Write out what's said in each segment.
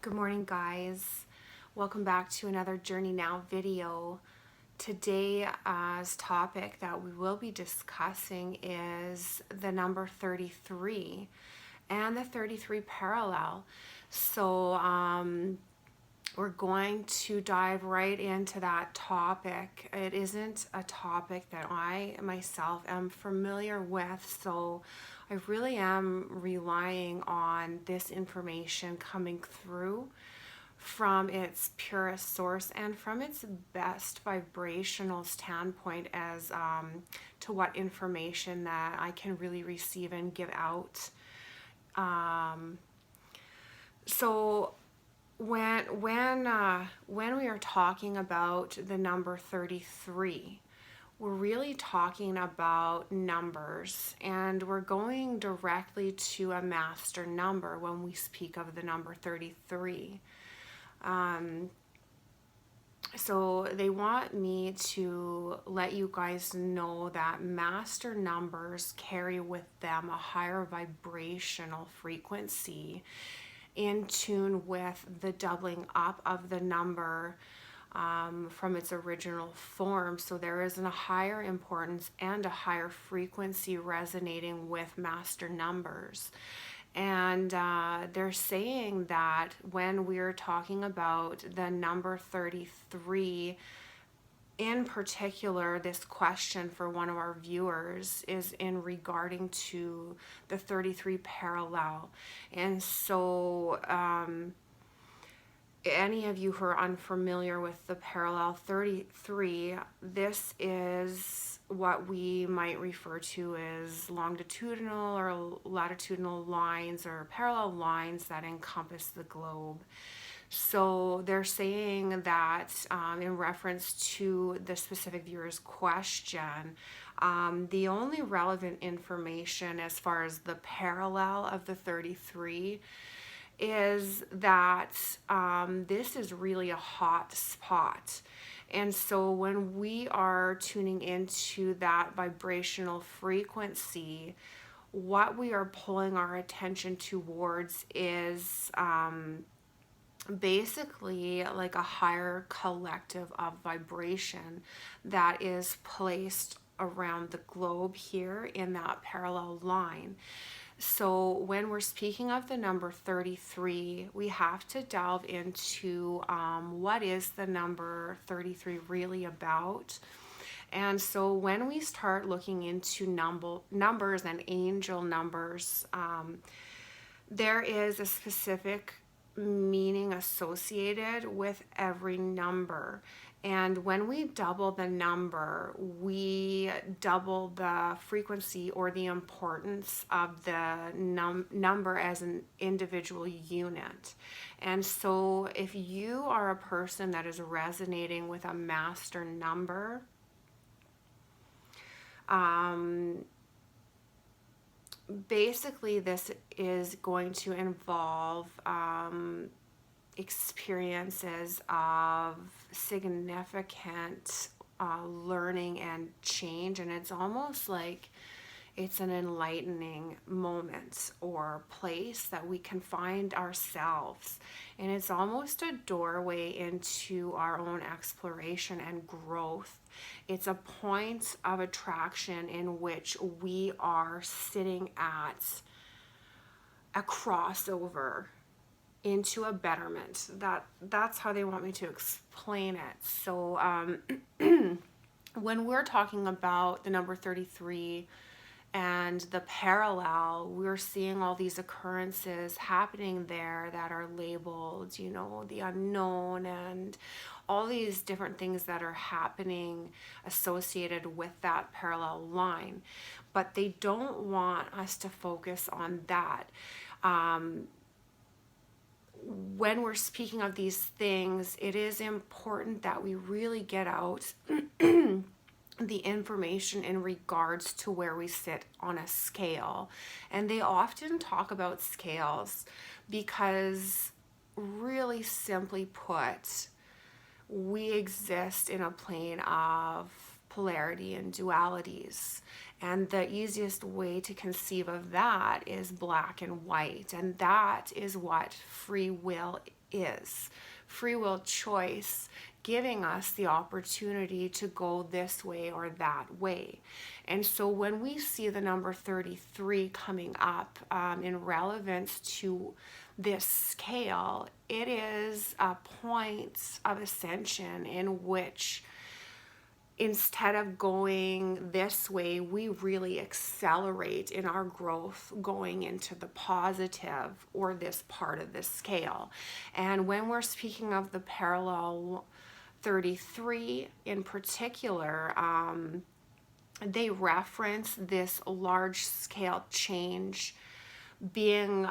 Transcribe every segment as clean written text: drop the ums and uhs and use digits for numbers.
Good morning, guys. Welcome back to another Journey Now video. Today's topic that we will be discussing is the number 33 and the 33 parallel. We're going to dive right into that topic. It isn't a topic that I myself am familiar with, so I really am relying on this information coming through from its purest source and from its best vibrational standpoint as to what information that I can really receive and give out. Um, so when we are talking about the number 33, we're really talking about numbers, and we're going directly to a master number when we speak of the number 33. So they want me to let you guys know that master numbers carry with them a higher vibrational frequency in tune with the doubling up of the number from its original form. So there is a higher importance and a higher frequency resonating with master numbers. And they're saying that when we're talking about the number 33, in particular, this question for one of our viewers is in regarding to the 33 parallel. And so any of you who are unfamiliar with the parallel 33, this is what we might refer to as longitudinal or latitudinal lines or parallel lines that encompass the globe. So they're saying that in reference to the specific viewer's question, the only relevant information as far as the parallel of the 33 is that this is really a hot spot. And so when we are tuning into that vibrational frequency, what we are pulling our attention towards is basically like a higher collective of vibration that is placed around the globe here in that parallel line. So when we're speaking of the number 33, we have to delve into what is the number 33 really about. And so when we start looking into numbers and angel numbers, there is a specific meaning associated with every number. And when we double the number, we double the frequency or the importance of the number as an individual unit. And so if you are a person that is resonating with a master number, basically this is going to involve experiences of significant learning and change, and it's almost like it's an enlightening moment or place that we can find ourselves, and it's almost a doorway into our own exploration and growth. It's a point of attraction in which we are sitting at a crossover into a betterment. That's how they want me to explain it. So when we're talking about the number 33 and the parallel, we're seeing all these occurrences happening there that are labeled, the unknown, and all these different things that are happening associated with that parallel line. But they don't want us to focus on that. When we're speaking of these things, it is important that we really get out the information in regards to where we sit on a scale. And they often talk about scales because, really simply put, we exist in a plane of polarity and dualities. And the easiest way to conceive of that is black and white. And that is what free will is. Free will choice, giving us the opportunity to go this way or that way. And so when we see the number 33 coming up in relevance to this scale, it is a point of ascension in which instead of going this way, we really accelerate in our growth going into the positive or this part of the scale. And when we're speaking of the parallel 33 in particular, they reference this large scale change being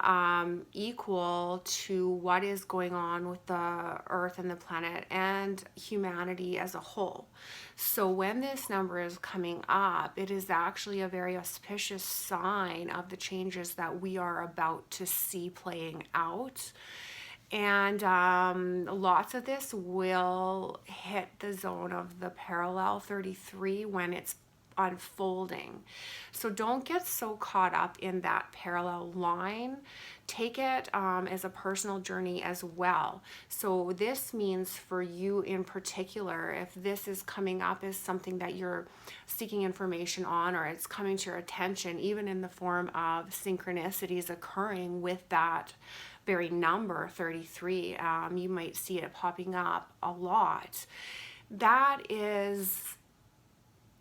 equal to what is going on with the earth and the planet and humanity as a whole. So when this number is coming up, it is actually a very auspicious sign of the changes that we are about to see playing out. And lots of this will hit the zone of the parallel 33 when it's unfolding. So don't get so caught up in that parallel line. Take it as a personal journey as well. So this means for you in particular, if this is coming up as something that you're seeking information on, or it's coming to your attention, even in the form of synchronicities occurring with that very number 33, you might see it popping up a lot. That is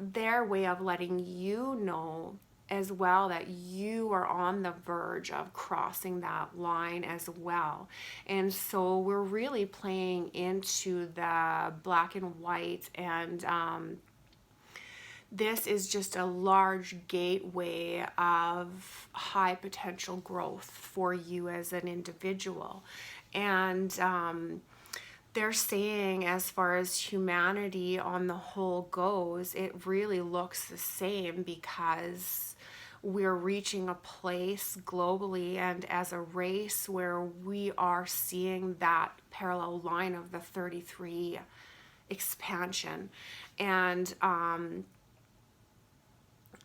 their way of letting you know as well that you are on the verge of crossing that line as well. And so we're really playing into the black and white, and this is just a large gateway of high potential growth for you as an individual. And they're saying, as far as humanity on the whole goes, it really looks the same, because we're reaching a place globally and as a race where we are seeing that parallel line of the 33 expansion. And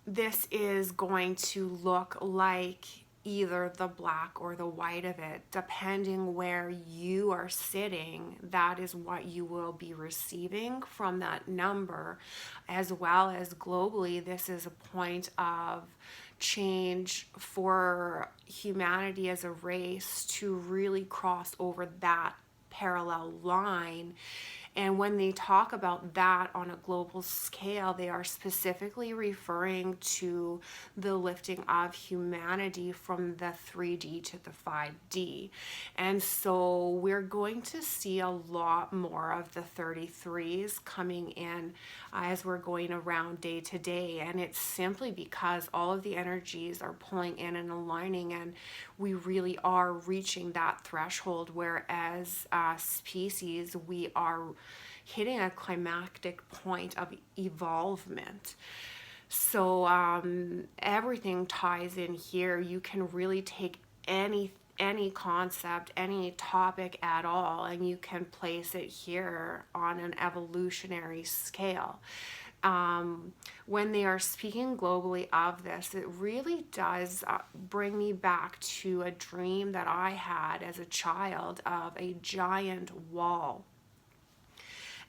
this is going to look like either the black or the white of it, depending where you are sitting. That is what you will be receiving from that number, as well as globally. This is a point of change for humanity as a race to really cross over that parallel line. And when they talk about that on a global scale, they are specifically referring to the lifting of humanity from the 3D to the 5D. And so we're going to see a lot more of the 33s coming in as we're going around day to day. And it's simply because all of the energies are pulling in and aligning, and we really are reaching that threshold where, as a species, we are hitting a climactic point of evolvement. So everything ties in here. You can really take any concept, any topic at all, and you can place it here on an evolutionary scale. When they are speaking globally of this, it really does bring me back to a dream that I had as a child of a giant wall.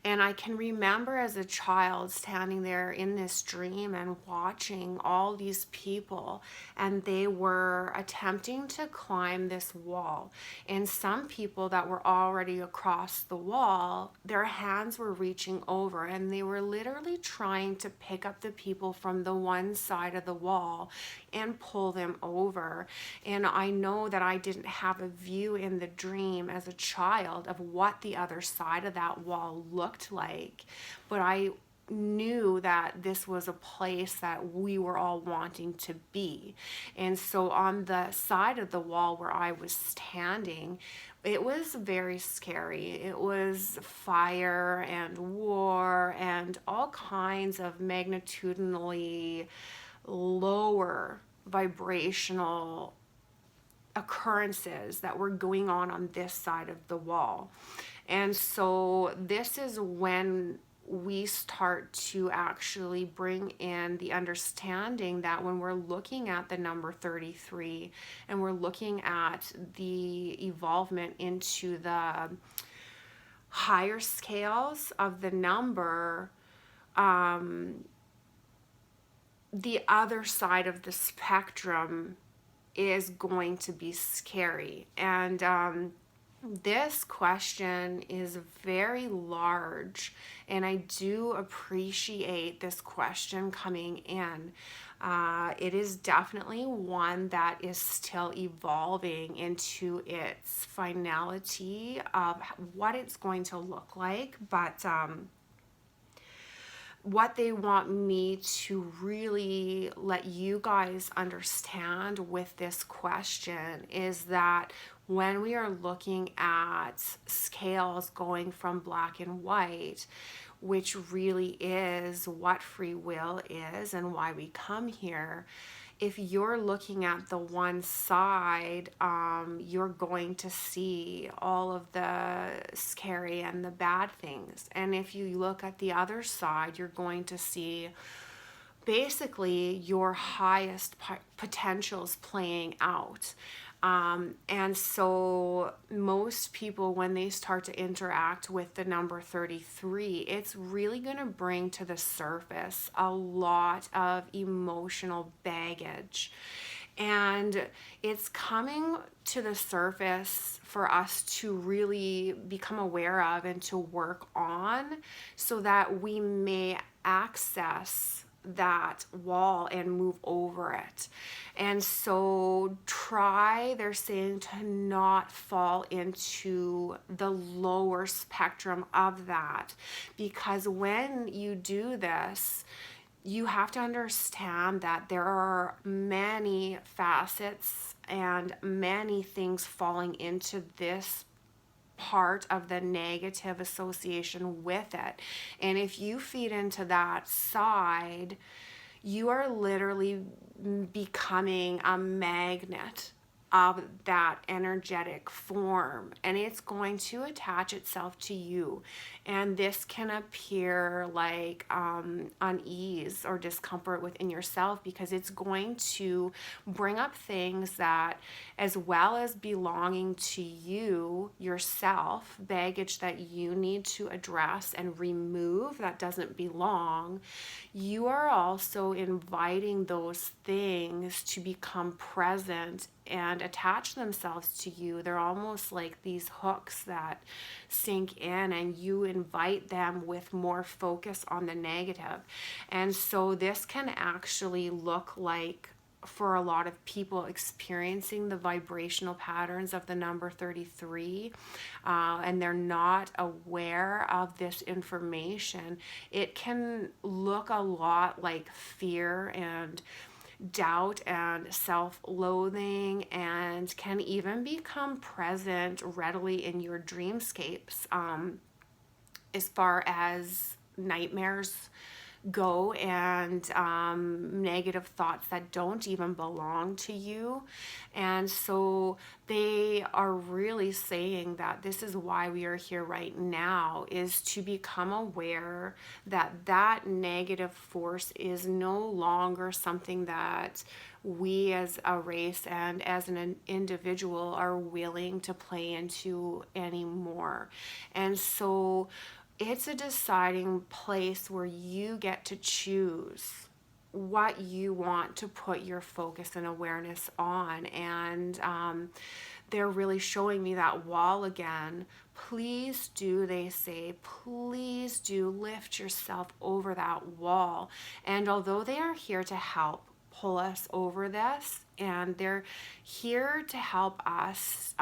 And I can remember as a child standing there in this dream and watching all these people, and they were attempting to climb this wall. And some people that were already across the wall, their hands were reaching over, and they were literally trying to pick up the people from the one side of the wall and pull them over. And I know that I didn't have a view in the dream as a child of what the other side of that wall looked like, but I knew that this was a place that we were all wanting to be. And so on the side of the wall where I was standing, it was very scary. It was fire and war and all kinds of magnitudinally lower vibrational occurrences that were going on this side of the wall. And so this is when we start to actually bring in the understanding that when we're looking at the number 33 and we're looking at the evolvement into the higher scales of the number, the other side of the spectrum is going to be scary. And this question is very large, and I do appreciate this question coming in. It is definitely one that is still evolving into its finality of what it's going to look like, but what they want me to really let you guys understand with this question is that when we are looking at scales going from black and white, which really is what free will is and why we come here, if you're looking at the one side, you're going to see all of the scary and the bad things. And if you look at the other side, you're going to see basically your highest potentials playing out. And so most people, when they start to interact with the number 33, it's really going to bring to the surface a lot of emotional baggage. And it's coming to the surface for us to really become aware of and to work on so that we may access that wall and move over it. And so they're saying, to not fall into the lower spectrum of that, because when you do this, you have to understand that there are many facets and many things falling into this part of the negative association with it. And if you feed into that side, you are literally becoming a magnet of that energetic form, and it's going to attach itself to you. And this can appear like unease or discomfort within yourself, because it's going to bring up things that, as well as belonging to you yourself, baggage that you need to address and remove that doesn't belong, you are also inviting those things to become present and attach themselves to you. They're almost like these hooks that sink in, and you invite them with more focus on the negative. And so this can actually look like, for a lot of people experiencing the vibrational patterns of the number 33, and they're not aware of this information, it can look a lot like fear and doubt and self-loathing, and can even become present readily in your dreamscapes, as far as nightmares go, and negative thoughts that don't even belong to you. And so they are really saying that this is why we are here right now, is to become aware that that negative force is no longer something that we as a race and as an individual are willing to play into anymore. And so it's a deciding place where you get to choose what you want to put your focus and awareness on. And they're really showing me that wall again. Please do, they say, please do lift yourself over that wall. And although they are here to help pull us over this, and they're here to help us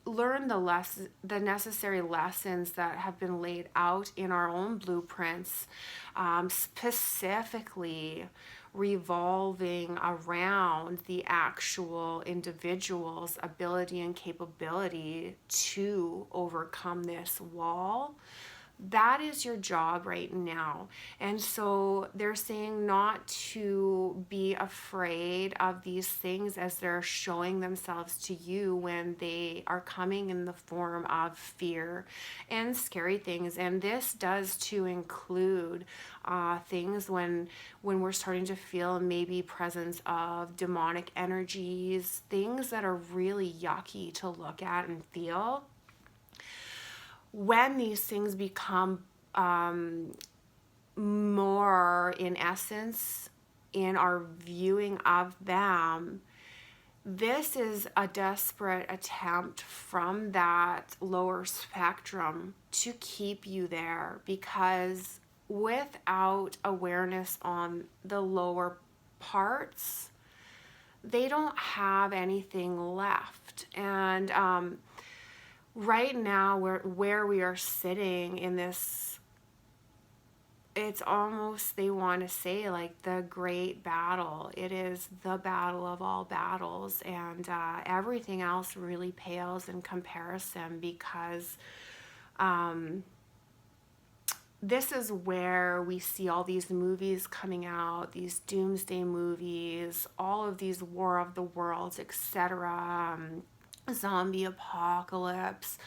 learn the necessary lessons that have been laid out in our own blueprints, specifically revolving around the actual individual's ability and capability to overcome this wall. That is your job right now. And so they're saying not to be afraid of these things as they're showing themselves to you when they are coming in the form of fear and scary things. And this does to include things when we're starting to feel maybe presence of demonic energies, things that are really yucky to look at and feel. When these things become more in essence in our viewing of them, this is a desperate attempt from that lower spectrum to keep you there, because without awareness on the lower parts, they don't have anything left. And right now, where we are sitting in this, it's almost, they want to say, like the great battle. It is the battle of all battles, and everything else really pales in comparison, because this is where we see all these movies coming out, these doomsday movies, all of these War of the Worlds, etc., zombie apocalypse.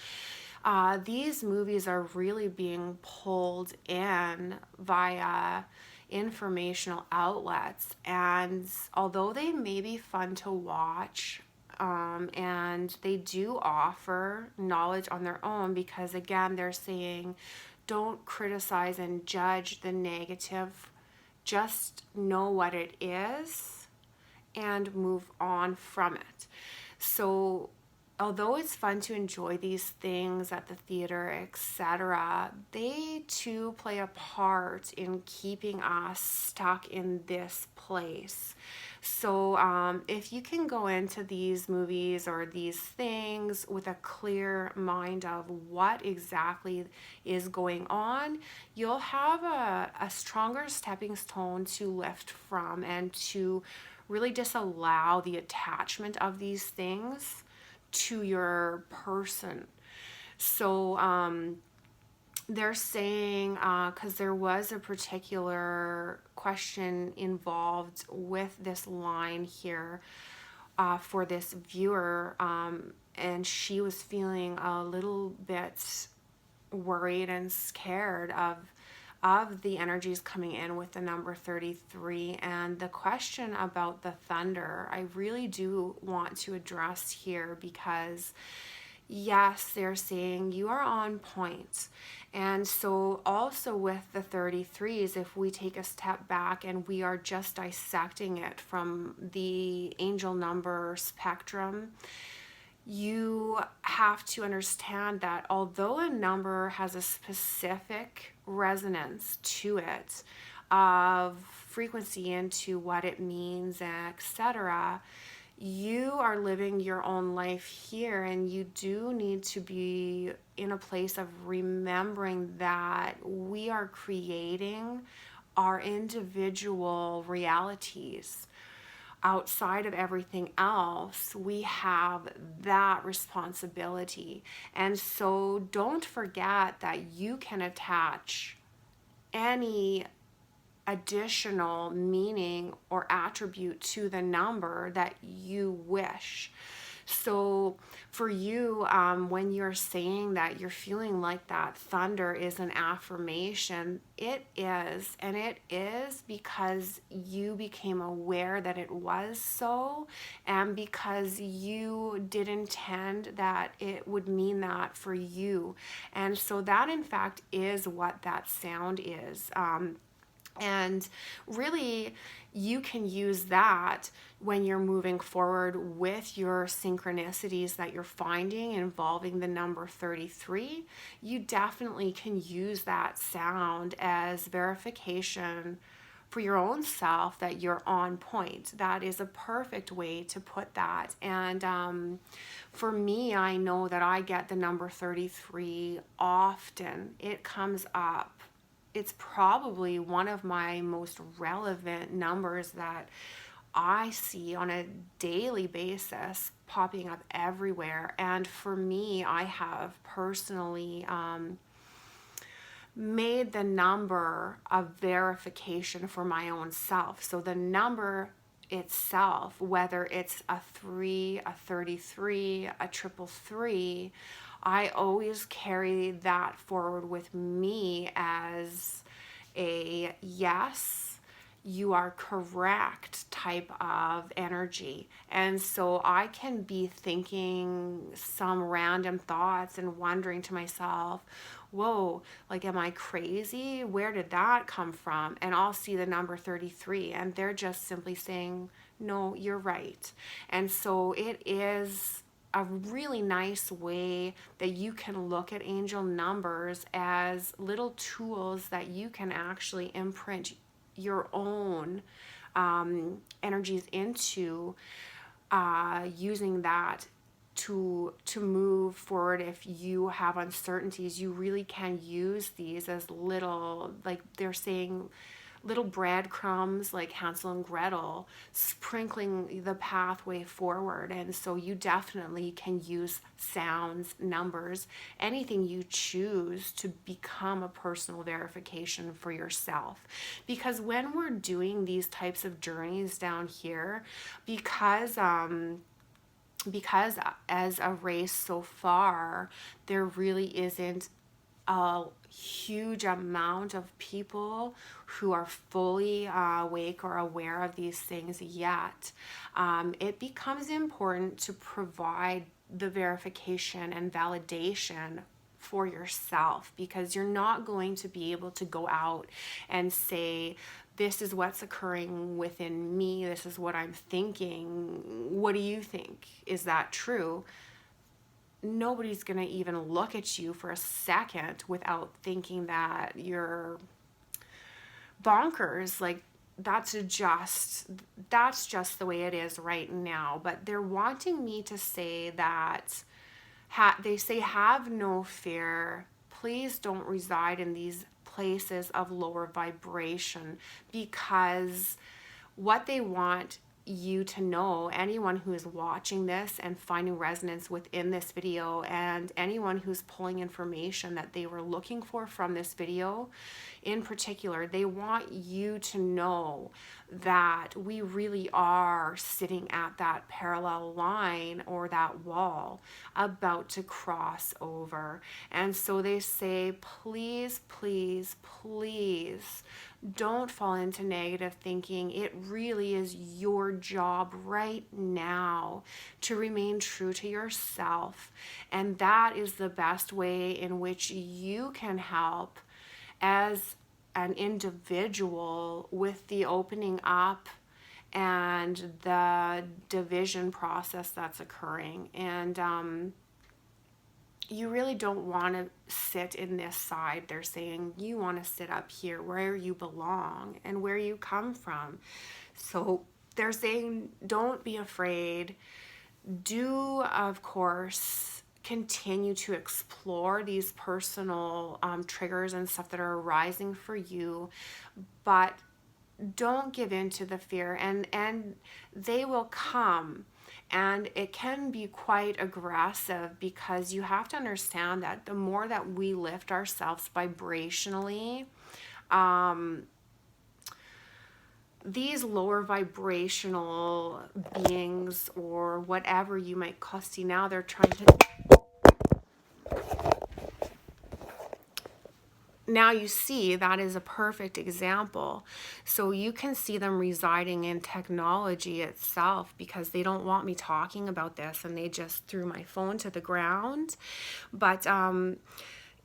These movies are really being pulled in via informational outlets, and although they may be fun to watch, and they do offer knowledge on their own, because again, they're saying don't criticize and judge the negative, just know what it is and move on from it. So although it's fun to enjoy these things at the theater, etc., they too play a part in keeping us stuck in this place. So if you can go into these movies or these things with a clear mind of what exactly is going on, you'll have a stronger stepping stone to lift from, and to really disallow the attachment of these things to your person. So they're saying, because there was a particular question involved with this line here for this viewer, and she was feeling a little bit worried and scared of the energies coming in with the number 33. And the question about the thunder, I really do want to address here, because yes, they're saying you are on point. And so also with the 33s, if we take a step back and we are just dissecting it from the angel number spectrum, you have to understand that although a number has a specific resonance to it of frequency into what it means, etc., you are living your own life here, and you do need to be in a place of remembering that we are creating our individual realities. Outside of everything else, we have that responsibility. And so don't forget that you can attach any additional meaning or attribute to the number that you wish. So for you, when you're saying that you're feeling like that thunder is an affirmation, it is. And it is because you became aware that it was so, and because you did intend that it would mean that for you. And so that, in fact, is what that sound is. And really, you can use that when you're moving forward with your synchronicities that you're finding involving the number 33. You definitely can use that sound as verification for your own self that you're on point. That is a perfect way to put that. And for me, I know that I get the number 33 often. It comes up. It's probably one of my most relevant numbers that I see on a daily basis popping up everywhere. And for me, I have personally made the number a verification for my own self. So the number itself, whether it's a 3, a 33, a 333, I always carry that forward with me as a yes, you are correct type of energy. And so I can be thinking some random thoughts and wondering to myself, whoa, like, am I crazy? Where did that come from? And I'll see the number 33, and they're just simply saying, no, you're right. And so it is a really nice way that you can look at angel numbers as little tools that you can actually imprint your own energies into, using that to move forward. If you have uncertainties, you really can use these as little, like they're saying, little breadcrumbs, like Hansel and Gretel, sprinkling the pathway forward. And so you definitely can use sounds, numbers, anything you choose to become a personal verification for yourself. Because when we're doing these types of journeys down here, because as a race so far, there really isn't a huge amount of people who are fully awake or aware of these things yet. It becomes important to provide the verification and validation for yourself, because you're not going to be able to go out and say, this is what's occurring within me, this is what I'm thinking, what do you think? Is that true? Nobody's going to even look at you for a second without thinking that you're bonkers. Like, that's just the way it is right now. But they're wanting me to say that they say, have no fear. Please don't reside in these places of lower vibration, because what they want you to know, anyone who is watching this and finding resonance within this video, and anyone who's pulling information that they were looking for from this video in particular, they want you to know that we really are sitting at that parallel line or that wall about to cross over. And so they say, please, please, please don't fall into negative thinking. It really is your job right now to remain true to yourself. And that is the best way in which you can help as an individual with the opening up and the division process that's occurring. And you really don't want to sit in this side. They're saying you want to sit up here where you belong and where you come from. So they're saying, don't be afraid. Do, of course, continue to explore these personal triggers and stuff that are arising for you, but don't give in to the fear. And they will come. And it can be quite aggressive, because you have to understand that the more that we lift ourselves vibrationally, these lower vibrational beings, or whatever you might call, see, now they're trying to... Now you see, that is a perfect example. So you can see them residing in technology itself, because they don't want me talking about this, and they just threw my phone to the ground. But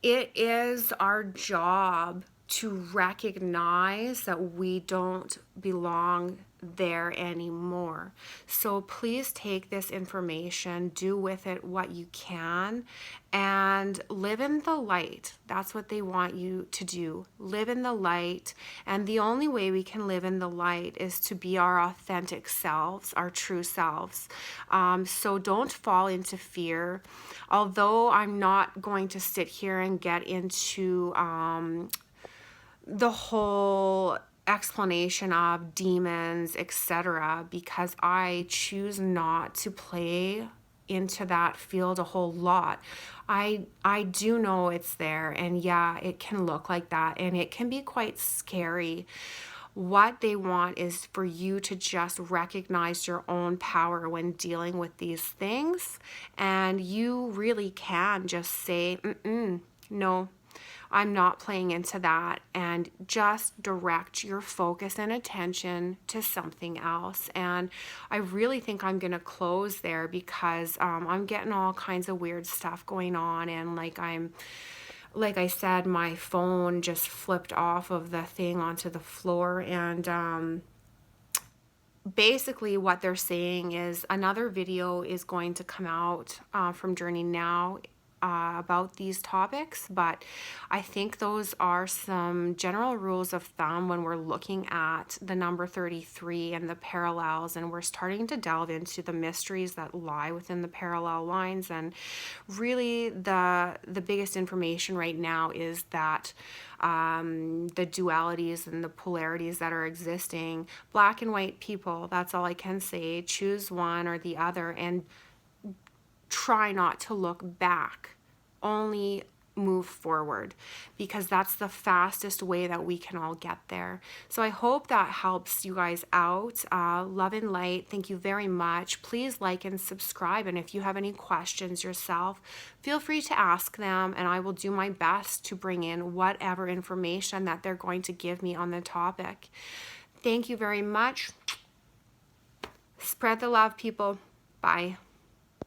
it is our job to recognize that we don't belong there anymore. So please take this information, do with it what you can, and live in the light. That's what they want you to do. Live in the light. And the only way we can live in the light is to be our authentic selves, our true selves. So don't fall into fear. Although I'm not going to sit here and get into the whole explanation of demons, etc., because I choose not to play into that field a whole lot. I do know it's there, and yeah, it can look like that, and it can be quite scary. What they want is for you to just recognize your own power when dealing with these things, and you really can just say, no, I'm not playing into that, and just direct your focus and attention to something else. And I really think I'm gonna close there because I'm getting all kinds of weird stuff going on, and like I said, my phone just flipped off of the thing onto the floor, and basically what they're saying is another video is going to come out from Journey Now about these topics, but I think those are some general rules of thumb when we're looking at the number 33 and the parallels, and we're starting to delve into the mysteries that lie within the parallel lines. And really the biggest information right now is that the dualities and the polarities that are existing, black and white people, that's all I can say. Choose one or the other, and try not to look back, only move forward, because that's the fastest way that we can all get there. So I hope that helps you guys out. Love and light. Thank you very much. Please like and subscribe, and if you have any questions yourself, feel free to ask them, and I will do my best to bring in whatever information that they're going to give me on the topic. Thank you very much. Spread the love, people. Bye.